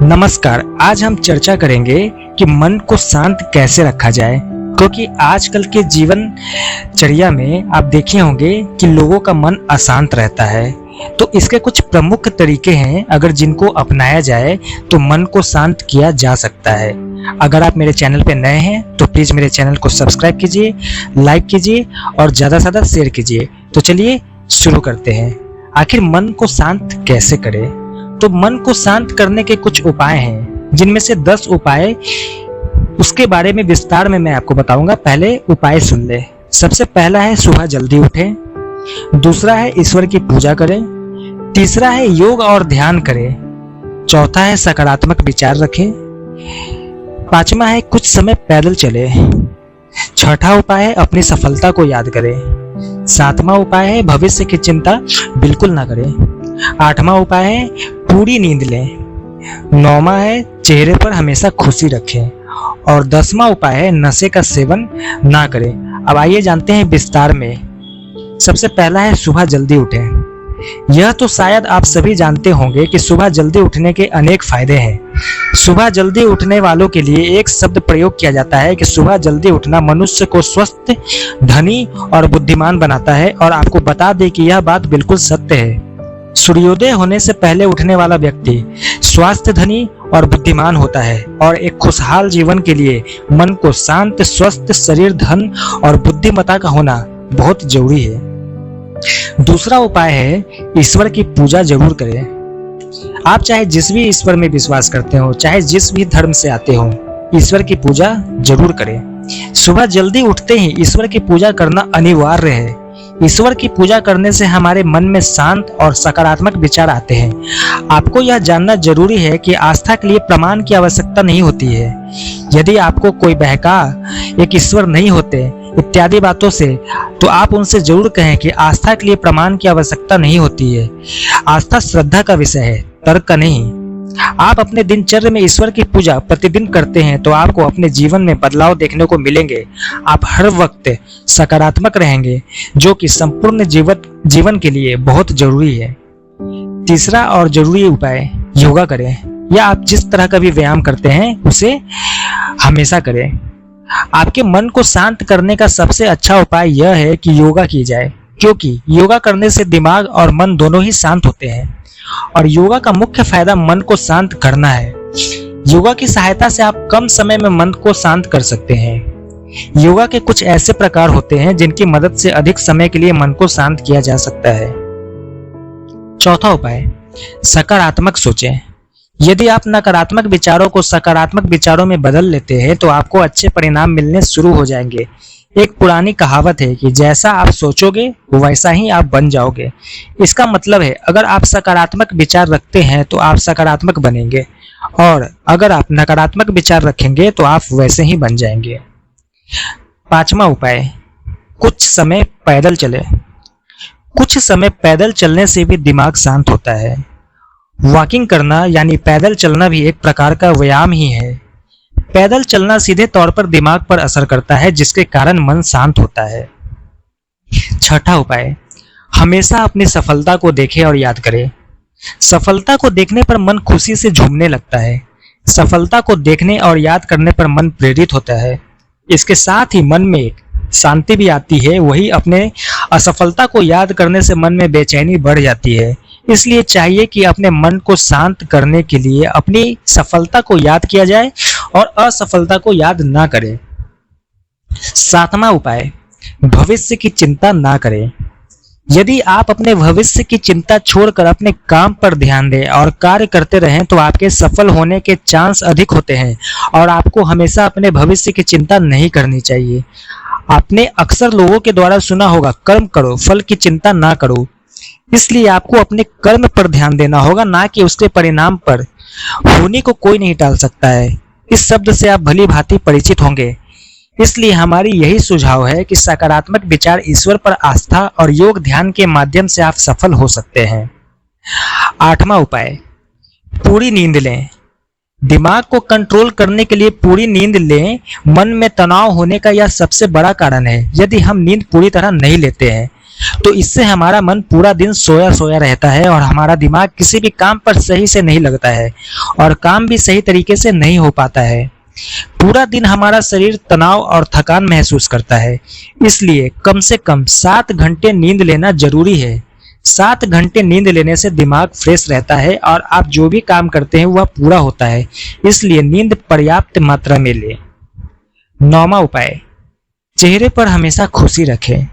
नमस्कार। आज हम चर्चा करेंगे कि मन को शांत कैसे रखा जाए, क्योंकि आजकल के जीवनचर्या में आप देखे होंगे कि लोगों का मन अशांत रहता है। तो इसके कुछ प्रमुख तरीके हैं, अगर जिनको अपनाया जाए तो मन को शांत किया जा सकता है। अगर आप मेरे चैनल पे नए हैं तो प्लीज़ मेरे चैनल को सब्सक्राइब कीजिए, लाइक कीजिए और ज़्यादा से ज़्यादा शेयर कीजिए। तो चलिए शुरू करते हैं। आखिर मन को शांत कैसे करें? तो मन को शांत करने के कुछ उपाय हैं, जिनमें से 10 उपाय, उसके बारे में विस्तार में मैं आपको बताऊंगा। पहले उपाय सुन ले। सबसे पहला है सुबह जल्दी उठें। दूसरा है ईश्वर की पूजा करें। तीसरा है योग और ध्यान करें। चौथा है सकारात्मक विचार रखें। पांचवा है कुछ समय पैदल चले। छठा उपाय है अपनी सफलता को याद करें। सातवां उपाय है भविष्य की चिंता बिल्कुल ना करें। आठवां उपाय है पूरी नींद लें। नौवां है चेहरे पर हमेशा खुशी रखें। और 10वां उपाय है नशे का सेवन ना करें। अब आइए जानते हैं विस्तार में। सबसे पहला है सुबह जल्दी उठें। यह तो शायद आप सभी जानते होंगे कि सुबह जल्दी उठने के अनेक फायदे हैं। सुबह जल्दी उठने वालों के लिए एक शब्द प्रयोग किया जाता है कि सुबह जल्दी उठना मनुष्य को स्वस्थ, धनी और बुद्धिमान बनाता है। और आपको बता दें कि यह बात बिल्कुल सत्य है। सूर्योदय होने से पहले उठने वाला व्यक्ति स्वास्थ्य, धनी और बुद्धिमान होता है। और एक खुशहाल जीवन के लिए मन को शांत, स्वस्थ शरीर, धन और बुद्धिमत्ता का होना बहुत जरूरी है। दूसरा उपाय है ईश्वर की पूजा जरूर करें। आप चाहे जिस भी ईश्वर में विश्वास करते हो, चाहे जिस भी धर्म से आते हो, ईश्वर की पूजा जरूर करें। सुबह जल्दी उठते ही ईश्वर की पूजा करना अनिवार्य है। ईश्वर की पूजा करने से हमारे मन में शांत और सकारात्मक विचार आते हैं। आपको यह जानना जरूरी है कि आस्था के लिए प्रमाण की आवश्यकता नहीं होती है। यदि आपको कोई बहका एक ईश्वर नहीं होते इत्यादि बातों से, तो आप उनसे जरूर कहें कि आस्था के लिए प्रमाण की आवश्यकता नहीं होती है। आस्था श्रद्धा का विषय है, तर्क का नहीं। आप अपने दिनचर्या में ईश्वर की पूजा प्रतिदिन करते हैं तो आपको अपने जीवन में बदलाव देखने को मिलेंगे। आप हर वक्त सकारात्मक रहेंगे, जो कि संपूर्ण जीवन के लिए बहुत जरूरी है। तीसरा और जरूरी उपाय योगा करें, या आप जिस तरह का भी व्यायाम करते हैं उसे हमेशा करें। आपके मन को शांत करने का सबसे अच्छा उपाय यह है कि योगा की जाए, क्योंकि योगा करने से दिमाग और मन दोनों ही शांत होते हैं। और योगा का मुख्य फायदा मन को शांत करना है। योगा की सहायता से आप कम समय में मन को शांत कर सकते हैं। योगा के कुछ ऐसे प्रकार होते हैं जिनकी मदद से अधिक समय के लिए मन को शांत किया जा सकता है। चौथा उपाय सकारात्मक सोचें। यदि आप नकारात्मक विचारों को सकारात्मक विचारों में बदल लेते हैं तो आपको अच्छे परिणाम मिलने शुरू हो जाएंगे। एक पुरानी कहावत है कि जैसा आप सोचोगे वैसा ही आप बन जाओगे। इसका मतलब है अगर आप सकारात्मक विचार रखते हैं तो आप सकारात्मक बनेंगे, और अगर आप नकारात्मक विचार रखेंगे तो आप वैसे ही बन जाएंगे। पांचवा उपाय कुछ समय पैदल चले। कुछ समय पैदल चलने से भी दिमाग शांत होता है। वॉकिंग करना यानी पैदल चलना भी एक प्रकार का व्यायाम ही है। पैदल चलना सीधे तौर पर दिमाग पर असर करता है, जिसके कारण मन शांत होता है। छठा उपाय हमेशा अपनी सफलता को देखें और याद करें। सफलता को देखने पर मन खुशी से झूमने लगता है। सफलता को देखने और याद करने पर मन प्रेरित होता है। इसके साथ ही मन में एक शांति भी आती है। वही अपने असफलता को याद करने से मन में बेचैनी बढ़ जाती है। इसलिए चाहिए कि अपने मन को शांत करने के लिए अपनी सफलता को याद किया जाए और असफलता को याद ना करें। सातवां उपाय भविष्य की चिंता ना करें। यदि आप अपने भविष्य की चिंता छोड़कर अपने काम पर ध्यान दें और कार्य करते रहें तो आपके सफल होने के चांस अधिक होते हैं। और आपको हमेशा अपने भविष्य की चिंता नहीं करनी चाहिए। आपने अक्सर लोगों के द्वारा सुना होगा, कर्म करो फल की चिंता ना करो। इसलिए आपको अपने कर्म पर ध्यान देना होगा, ना कि उसके परिणाम पर। होने को कोई नहीं टाल सकता है, इस शब्द से आप भली भांति परिचित होंगे। इसलिए हमारी यही सुझाव है कि सकारात्मक विचार, ईश्वर पर आस्था और योग ध्यान के माध्यम से आप सफल हो सकते हैं। आठवां उपाय पूरी नींद लें। दिमाग को कंट्रोल करने के लिए पूरी नींद लें। मन में तनाव होने का यह सबसे बड़ा कारण है। यदि हम नींद पूरी तरह नहीं लेते हैं तो इससे हमारा मन पूरा दिन सोया सोया रहता है और हमारा दिमाग किसी भी काम पर सही से नहीं लगता है और काम भी सही तरीके से नहीं हो पाता है। पूरा दिन हमारा शरीर तनाव और थकान महसूस करता है। इसलिए कम से कम 7 घंटे नींद लेना जरूरी है। 7 घंटे नींद लेने से दिमाग फ्रेश रहता है और आप जो भी काम करते हैं वह पूरा होता है। इसलिए नींद पर्याप्त मात्रा में लें। 9वां उपाय, चेहरे पर हमेशा खुशी रखें।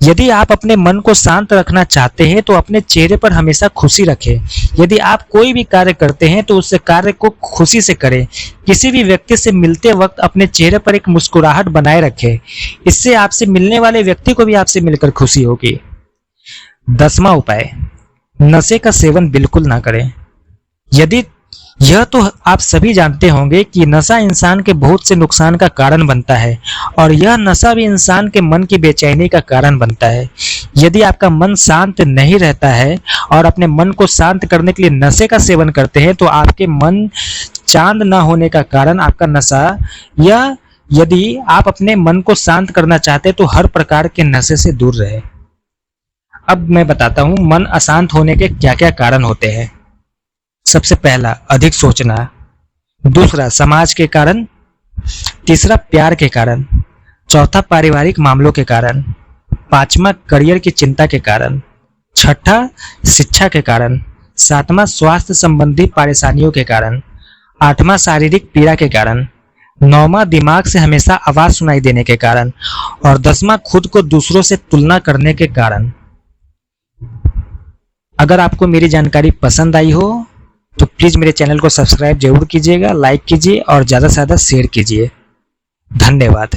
यदि आप अपने मन को शांत रखना चाहते हैं तो अपने चेहरे पर हमेशा खुशी रखें। यदि आप कोई भी कार्य करते हैं तो उस कार्य को खुशी से करें। किसी भी व्यक्ति से मिलते वक्त अपने चेहरे पर एक मुस्कुराहट बनाए रखें। इससे आपसे मिलने वाले व्यक्ति को भी आपसे मिलकर खुशी होगी। 10वां उपाय, नशे का सेवन बिल्कुल ना करें। यदि यह तो आप सभी जानते होंगे कि नशा इंसान के बहुत से नुकसान का कारण बनता है और यह नशा भी इंसान के मन की बेचैनी का कारण बनता है। यदि आपका मन शांत नहीं रहता है और अपने मन को शांत करने के लिए नशे का सेवन करते हैं तो आपके मन चांद ना होने का कारण आपका नशा, या यदि आप अपने मन को शांत करना चाहते हैं तो हर प्रकार के नशे से दूर रहे। अब मैं बताता हूं मन अशांत होने के क्या क्या कारण होते हैं। सबसे पहला, अधिक सोचना। दूसरा, समाज के कारण। तीसरा, प्यार के कारण। चौथा, पारिवारिक मामलों के कारण। पांचवा, करियर की चिंता के कारण। छठा, शिक्षा के कारण। सातवां, स्वास्थ्य संबंधी परेशानियों के कारण। आठवां, शारीरिक पीड़ा के कारण। नौवां, दिमाग से हमेशा आवाज सुनाई देने के कारण। और 10वां, खुद को दूसरों से तुलना करने के कारण। अगर आपको मेरी जानकारी पसंद आई हो तो प्लीज मेरे चैनल को सब्सक्राइब जरूर कीजिएगा, लाइक कीजिए और ज़्यादा से ज़्यादा शेयर कीजिए। धन्यवाद।